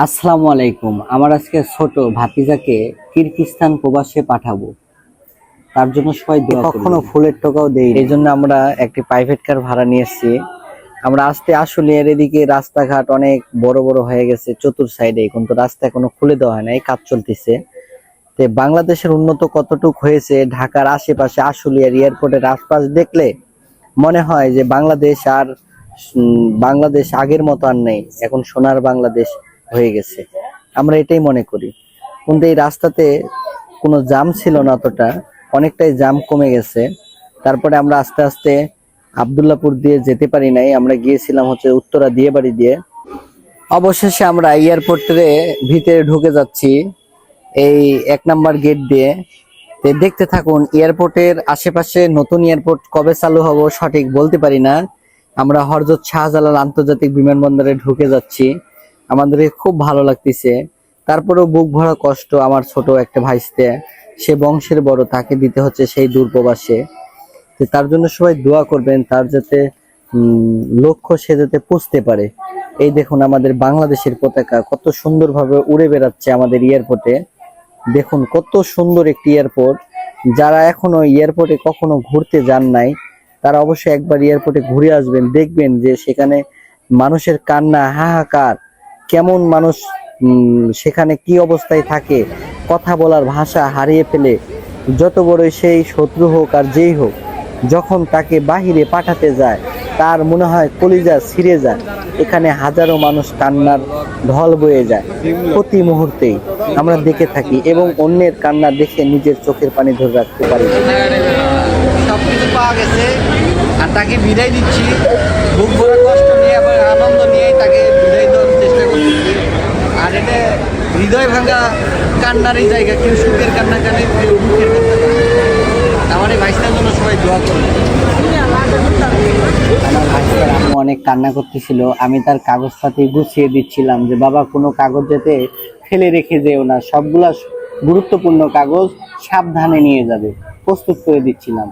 আসসালামু আলাইকুম। আমার আজকে ছোট ভাতিজাকে কিরগিজস্তান প্রবাসে পাঠাবো, তার জন্য সবাই দোয়া করবেন। কখনো ফুলের টোকাও দেই, এই জন্য আমরা একটি প্রাইভেট কার ভাড়া নিয়ে এসেছি। আমরা আসলে এর এদিকে রাস্তাঘাট অনেক বড় বড় হয়ে গেছে চতুর সাইডে, কিন্তু রাস্তা এখনো খুলে দেওয়া হয় না, এই কাজ চলতেছে। তো বাংলাদেশের উন্নত কতটুক হয়েছে, ঢাকার আশেপাশে আশুলিয়ার এয়ারপোর্টের আশপাশ দেখলে মনে হয় যে বাংলাদেশ আগের মতো আর নেই, এখন সোনার বাংলাদেশ হয়ে গেছে, আমরা এটাই মনে করি। কিন্তু এই রাস্তাতে কোনো জাম ছিল না, অতটা অনেকটাই জাম কমে গেছে। তারপরে আমরা আস্তে আস্তে আব্দুল্লাহপুর দিয়ে যেতে পারি নাই, আমরা গিয়েছিলাম হচ্ছে উত্তরা দিয়ে বাড়ি দিয়ে। অবশেষে আমরা এয়ারপোর্টের ভিতরে ঢুকে যাচ্ছি এই 1 নাম্বার গেট দিয়ে। দেখতে থাকুন, এয়ারপোর্টের আশেপাশে নতুন এয়ারপোর্ট কবে চালু হবো সঠিক বলতে পারি না। আমরা হযরত শাহজালাল আন্তর্জাতিক বিমানবন্দরে ঢুকে যাচ্ছি, আমাদের খুব ভালো লাগতেছে। তারপরেও বুক ভরা কষ্ট, আমার ছোট একটা ভাইস্তে, সে বংশের বড়, তাকে দিতে হচ্ছে সেই দূর প্রবাসে। তার জন্য সবাই দোয়া করবেন, তার যাতে লক্ষ্য সে যাতে পৌঁছতে পারে। এই দেখুন আমাদের বাংলাদেশের পতাকা কত সুন্দরভাবে উড়ে বেড়াচ্ছে আমাদের এয়ারপোর্টে। দেখুন কত সুন্দর একটি এয়ারপোর্ট। যারা এখনো এয়ারপোর্টে কখনো ঘুরতে যান নাই, তারা অবশ্যই একবার এয়ারপোর্টে ঘুরে আসবেন, দেখবেন যে সেখানে মানুষের কান্না, হাহাকার, কেমন মানুষ সেখানে কি অবস্থায় থাকে, কথা বলার ভাষা হারিয়ে ফেলে। যত বড়ই সেই শত্রু হোক আর যেই হোক, যখন তাকে বাহিরে পাঠাতে যায় তার মনে হয় কলিজা ছিঁড়ে যায়। এখানে হাজারো মানুষ কান্নার ঢল বয়ে যায় প্রতি মুহূর্তেই, আমরা দেখে থাকি এবং অন্যের কান্না দেখে নিজের চোখের পানি ধরে রাখতে পারি। সবকিছু পাওয়া গেছে আর তাকে বিদায় দিচ্ছি, বুক ভরা কষ্ট নিয়ে এবং আনন্দ নিয়েই তাকে বিদায় দেওয়ার চেষ্টা করতেছি। আর এটা হৃদয় ভাঙা কান্নারই জায়গা, কেউ সুখের কান্না কানে, কেউ দুঃখের কান্না কানে। আমার এই ভাইসটার জন্য সবাই দোয়া করবে। আমার ভাইস্তার আম্মু অনেক কান্না করতেছিল, আমি তার কাগজপাতি গুছিয়ে দিচ্ছিলাম যে বাবা কোনো কাগজ যাতে ফেলে রেখে যেও না, সবগুলা গুরুত্বপূর্ণ কাগজ সাবধানে নিয়ে যাবে, প্রস্তুত করে দিচ্ছিলাম।